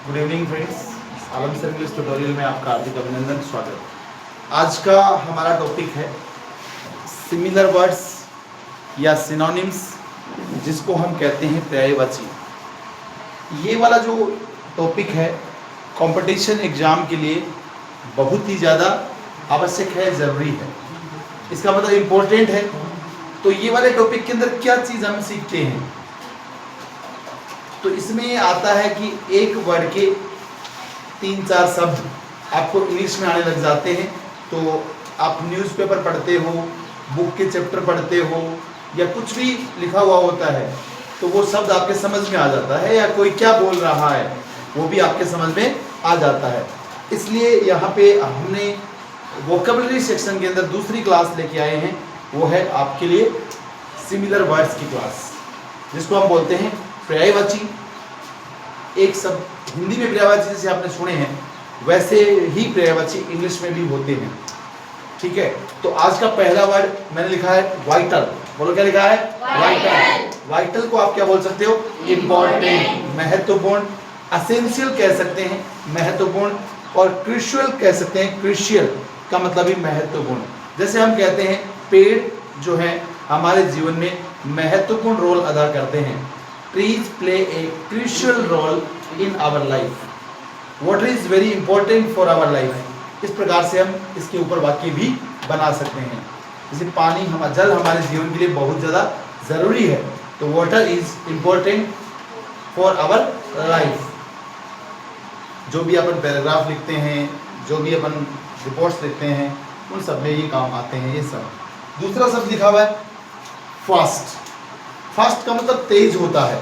Good evening friends, आलम sir English tutorial में आपका हार्दिक अभिनंदन, स्वागत। आज का हमारा टॉपिक है सिमिलर वर्ड्स या सिनोनिम्स, जिसको हम कहते हैं पर्यायवाची। ये वाला जो टॉपिक है कंपटीशन एग्जाम के लिए बहुत ही ज़्यादा आवश्यक है, ज़रूरी है। इसका मतलब इम्पोर्टेंट है। तो ये वाले टॉपिक के अंदर क्या चीज़ हम सीखते हैं, तो इसमें आता है कि एक वर्ड के 3-4 शब्द आपको इंग्लिश में आने लग जाते हैं। तो आप न्यूज़पेपर पढ़ते हो, बुक के चैप्टर पढ़ते हो, या कुछ भी लिखा हुआ होता है तो वो शब्द आपके समझ में आ जाता है, या कोई क्या बोल रहा है वो भी आपके समझ में आ जाता है। इसलिए यहाँ पे हमने वोकैबुलरी सेक्शन के अंदर दूसरी क्लास लेके आए हैं, वो है आपके लिए सिमिलर वर्ड्स की क्लास, जिसको हम बोलते हैं पर्यायवाची। एक शब्द हिंदी में पर्यायवाची जैसे आपने सुने हैं, वैसे ही पर्यायवाची इंग्लिश में भी होते हैं। ठीक है, तो आज का पहला वर्ड मैंने लिखा है वाइटल। बोलो क्या लिखा है? वाइटल। वाइटल को आप क्या बोल सकते हो? इम्पोर्टेंट, महत्वपूर्ण। असेंशियल कह सकते हैं, महत्वपूर्ण। और क्रूशियल कह सकते हैं, क्रूशियल का मतलब ही महत्वपूर्ण। जैसे हम कहते हैं पेड़ जो है हमारे जीवन में महत्वपूर्ण रोल अदा करते हैं। Trees play a crucial role in our life. Water is very important for our life. इस प्रकार से हम इसके ऊपर वाक्य भी बना सकते हैं। जैसे पानी, जल हमारे जीवन के लिए बहुत ज़्यादा ज़रूरी है, तो water is important for our life। जो भी अपन पैराग्राफ लिखते हैं, जो भी अपन रिपोर्ट्स लिखते हैं, उन सब में ये काम आते हैं ये सब। दूसरा शब्द लिखा हुआ है फास्ट। फास्ट का मतलब तेज होता है,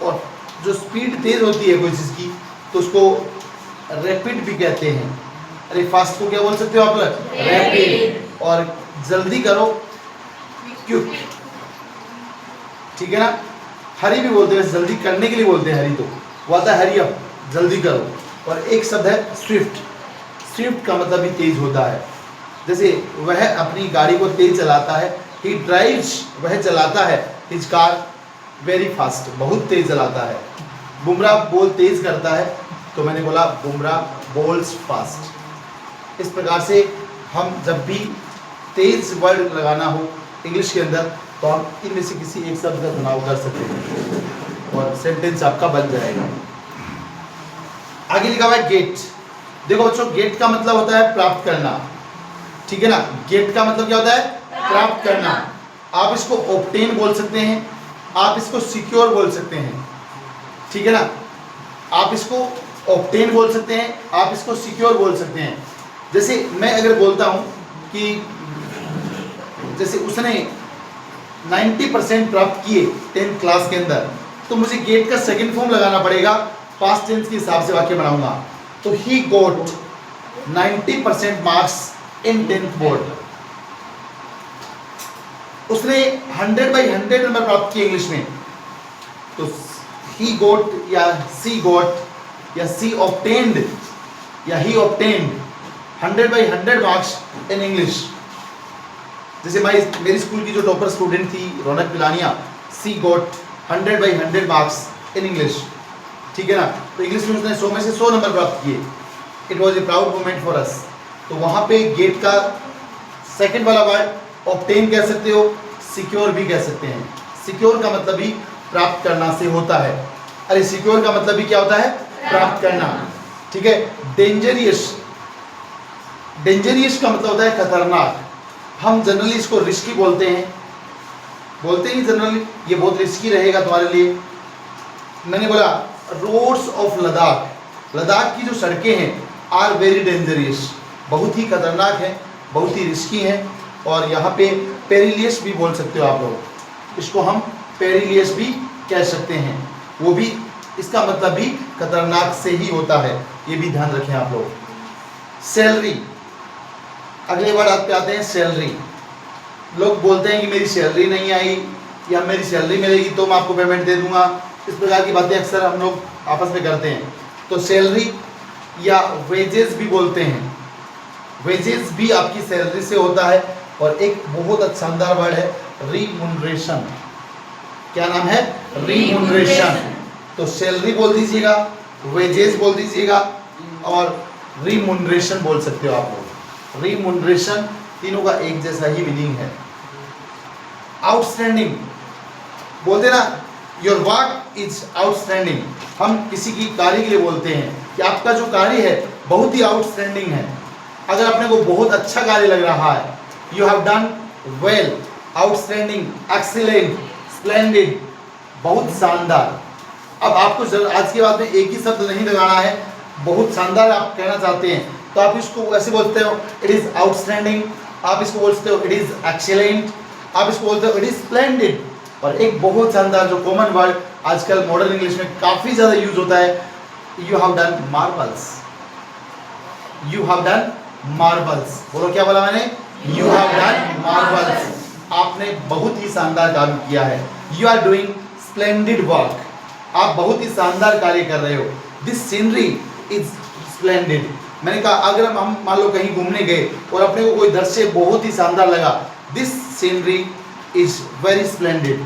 और जो स्पीड तेज होती है कोई चीज़ की तो उसको रैपिड भी कहते हैं। अरे फास्ट को क्या बोल सकते हो आप लोग? रैपिड। और जल्दी करो, क्विक। ठीक है ना? हरी भी बोलते हैं, जल्दी करने के लिए बोलते हैं हरी, तो वो आता है हरी अप, जल्दी करो। और एक शब्द है स्विफ्ट। स्विफ्ट का मतलब भी तेज होता है। जैसे वह अपनी गाड़ी को तेज चलाता है, ही ड्राइव्स, वह चलाता है हिज कार वेरी फास्ट, बहुत तेज चलाता है। बुमराह बॉल तेज करता है, तो मैंने बोला बुमराह बॉल्स फास्ट। इस प्रकार से हम जब भी तेज वर्ड लगाना हो इंग्लिश के अंदर, तो हम इनमें से किसी एक शब्द का चुनाव कर सकते हैं और सेंटेंस आपका बन जाएगा। आगे लिखा हुआ है गेट। देखो बच्चों, गेट का मतलब होता है प्राप्त करना। ठीक है ना? गेट का मतलब क्या होता है? प्राप्त करना। आप इसको ऑब्टेन बोल सकते हैं, आप इसको सिक्योर बोल सकते हैं। ठीक है ना? आप इसको ऑब्टेन बोल सकते हैं, आप इसको सिक्योर बोल सकते हैं। जैसे मैं अगर बोलता हूं कि जैसे उसने 90% प्राप्त किए 10th क्लास के अंदर, तो मुझे गेट का सेकंड फॉर्म लगाना पड़ेगा, पास्ट टेंस के हिसाब से वाक्य बनाऊंगा। तो he got 90% marks in 10th board. उसने 100/100 नंबर प्राप्त किए इंग्लिश में, तो ही गोट या सी गोट या सी ऑब्टेन्ड या ही ऑब्टेन्ड 100/100 मार्क्स इन इंग्लिश। जैसे मेरी स्कूल की जो टॉपर स्टूडेंट थी रौनक पिलानिया, सी गोट 100/100 मार्क्स इन इंग्लिश। ठीक है ना? तो इंग्लिश में उसने 100 में से 100 नंबर प्राप्त किए। It was a proud moment for us. तो वहाँ पे गेट का सेकेंड वाला वर्ड ऑब्टेन कह सकते हो, सिक्योर भी कह सकते हैं। सिक्योर का मतलब भी प्राप्त करना से होता है। अरे सिक्योर का मतलब भी क्या होता है? प्राप्त करना। ठीक है? डेंजरियस। डेंजरियस का मतलब होता है खतरनाक। हम जनरली इसको रिस्की बोलते हैं, बोलते ही जनरली ये बहुत रिस्की रहेगा तुम्हारे लिए। मैंने बोला रोड्स ऑफ लद्दाख, लद्दाख की जो सड़कें हैं आर वेरी डेंजरियस, बहुत ही खतरनाक हैं, बहुत ही रिस्की हैं। और यहाँ पे पेरिलियस भी बोल सकते हो आप लोग, इसको हम पेरिलियस भी कह सकते हैं। वो भी, इसका मतलब भी खतरनाक से ही होता है, ये भी ध्यान रखें आप लोग। सैलरी, अगले वर्ड पे आते हैं सैलरी। लोग बोलते हैं कि मेरी सैलरी नहीं आई, या मेरी सैलरी मिलेगी तो मैं आपको पेमेंट दे दूंगा। इस प्रकार की बातें अक्सर हम लोग आपस में करते हैं। तो सैलरी या वेजेस भी बोलते हैं, वेजेस भी आपकी सैलरी से होता है। और एक बहुत अच्छा शानदार वर्ड है रिम्यूनरेशन। क्या नाम है? रिम्यूनरेशन। तो सैलरी बोल दीजिएगा, वेजेस बोल दीजिएगा, और रिमुनरेशन बोल सकते हो आप लोग। रिमुनरेशन तीनों का एक जैसा ही मीनिंग है। आउटस्टैंडिंग बोलते ना, योर वर्क इज आउटस्टैंडिंग। हम किसी की कार्य के लिए बोलते हैं कि आपका जो कार्य है बहुत ही आउटस्टैंडिंग है। अगर अपने को बहुत अच्छा कार्य लग रहा है, you have done well, outstanding, excellent, splendid, बहुत शानदार। अब आपको आज के बाद में एक ही शब्द नहीं लगाना है, बहुत शानदार आप कहना चाहते हैं तो आप इसको ऐसे बोलते हो, इट इज आउटस्टैंडिंग। आप इसको बोलते हो, इट इज एक्सीलेंट। आप इसको बोलते हो, इट इज स्प्लेंडिड। और एक बहुत शानदार जो कॉमन वर्ड आजकल मॉडर्न इंग्लिश में काफी ज्यादा यूज होता है, you have done marvels. You have done marvels. बोलो क्या बोला मैंने? You have done marvels. आपने बहुत ही शानदार काम किया है। You are doing splendid work. आप बहुत ही शानदार कार्य कर रहे हो। This scenery is splendid. मैंने कहा अगर हम मान लो कहीं घूमने गए और अपने को कोई दृश्य बहुत ही शानदार लगा, this scenery is very splendid,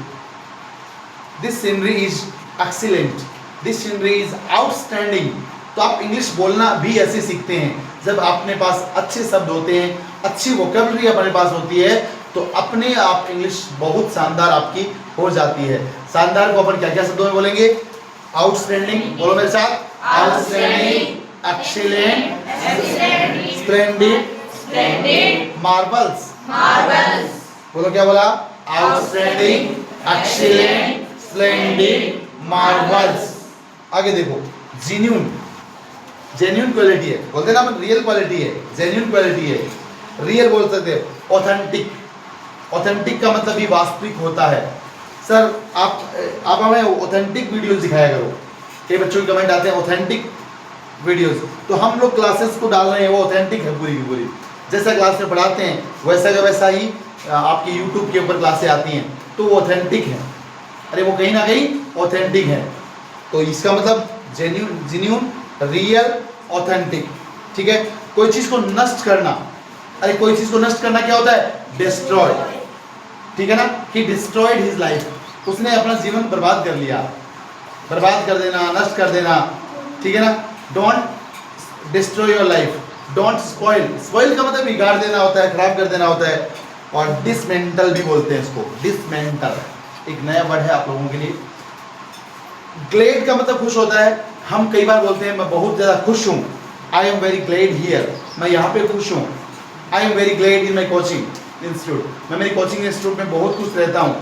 this scenery is excellent, this scenery is outstanding. तो आप इंग्लिश बोलना भी ऐसे सीखते हैं जब अपने पास अच्छे शब्द होते हैं, अच्छी वोकैबुलरी अपने पास होती है, तो अपने आप इंग्लिश बहुत शानदार आपकी हो जाती है। शानदार को अपन क्या क्या शब्दों में बोलेंगे? आउटस्टैंडिंग, बोलो मेरे साथ, आउटस्टैंडिंग, एक्सीलेंट, स्प्लेंडिड, मार्वल्स। बोलो क्या बोला? Outstanding, excellent, splendid, Marvels. आगे देखो, जेन्युइन, जेन्युइन क्वालिटी है, बोलते ना रियल क्वालिटी है, जेन्युइन क्वालिटी है, रियल बोल सकते हैं। ऑथेंटिक, ऑथेंटिक का मतलब भी वास्तविक होता है। सर आप हमें ऑथेंटिक वीडियोस दिखाया करो। कई बच्चों के कमेंट आते हैं ऑथेंटिक वीडियोस, तो हम लोग क्लासेस को डाल रहे हैं वो ऑथेंटिक है पूरी की पूरी। जैसा क्लास में पढ़ाते हैं वैसा का वैसा ही आपके यूट्यूब के ऊपर क्लासें आती हैं, तो वो ऑथेंटिक है। अरे वो कहीं ना कहीं ऑथेंटिक है। तो इसका मतलब जेन्युइन, रियल, ऑथेंटिक। ठीक है। कोई चीज़ को नष्ट करना, अरे कोई चीज़ को नष्ट करना क्या होता है? डिस्ट्रॉय। ठीक है ना? ही डिस्ट्रॉयड हिज लाइफ, उसने अपना जीवन बर्बाद कर लिया। बर्बाद कर देना, नष्ट कर देना। ठीक है ना? Don't destroy your life, don't spoil. Spoil का मतलब बिगाड़ देना होता है, खराब कर देना होता है। और डिसमेंटल भी बोलते हैं इसको, डिसमेंटल एक नया वर्ड है आप लोगों के लिए। ग्लेड का मतलब खुश होता है। हम कई बार बोलते हैं मैं बहुत ज़्यादा खुश हूँ, I am very glad here, मैं यहाँ पे खुश हूँ। I am very glad in my coaching institute, मैं मेरी कोचिंग इंस्टीट्यूट में बहुत खुश रहता हूँ।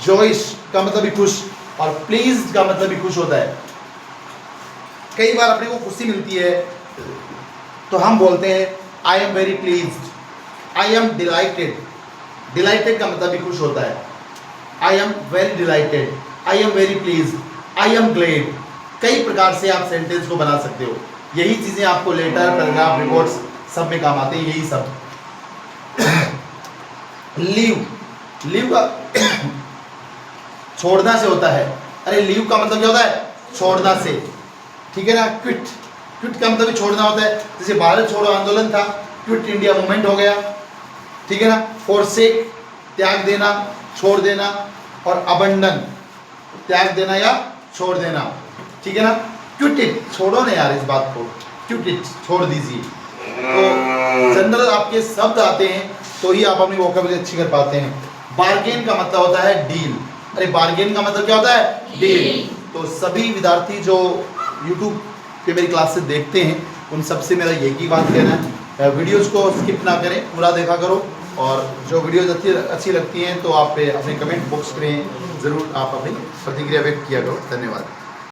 जॉइश का मतलब भी खुश, और प्लीज का मतलब भी खुश होता है। कई बार अपने को खुशी मिलती है तो हम बोलते हैं आई am very pleased, I am delighted. Dilated का मतलब भी खुश होता है। आई am very dilated, I am very pleased, I am Glade. कई प्रकार से आप सेंटेंस को बना सकते हो। यही चीज़ें आपको लेटर, पैराग्राफ, रिपोर्ट्स सब में काम आते हैं, यही सब। लीव, लीव का छोड़ना से होता है। अरे लीव का मतलब क्या होता है? छोड़ना से। ठीक है ना? क्विट, क्विट का मतलब भी छोड़ना होता है। जैसे भारत छोड़ो आंदोलन था, क्विट इंडिया मूवमेंट हो गया। ठीक है ना? फॉरसेक, त्याग देना, छोड़ देना, और अबंडन, त्याग देना या छोड़ देना। ठीक है ना? क्विट इट, छोड़ो ना यार इस बात को, क्विट इट, छोड़ दीजिए। तो जनरल आपके शब्द आते हैं तो ही आप अपनी वोकैबुलरी अच्छी कर पाते हैं। बार्गेन का मतलब होता है डील। अरे बार्गेन का मतलब क्या होता है? डील। तो सभी विद्यार्थी जो यूट्यूब पे मेरी क्लास से देखते हैं उन सबसे मेरा यही बात कहना है, वीडियोस को स्किप ना करें, पूरा देखा करो। और जो वीडियोस अच्छी लगती हैं तो आप अपने कमेंट बॉक्स में ज़रूर आप अपनी प्रतिक्रिया व्यक्त किया करो। धन्यवाद।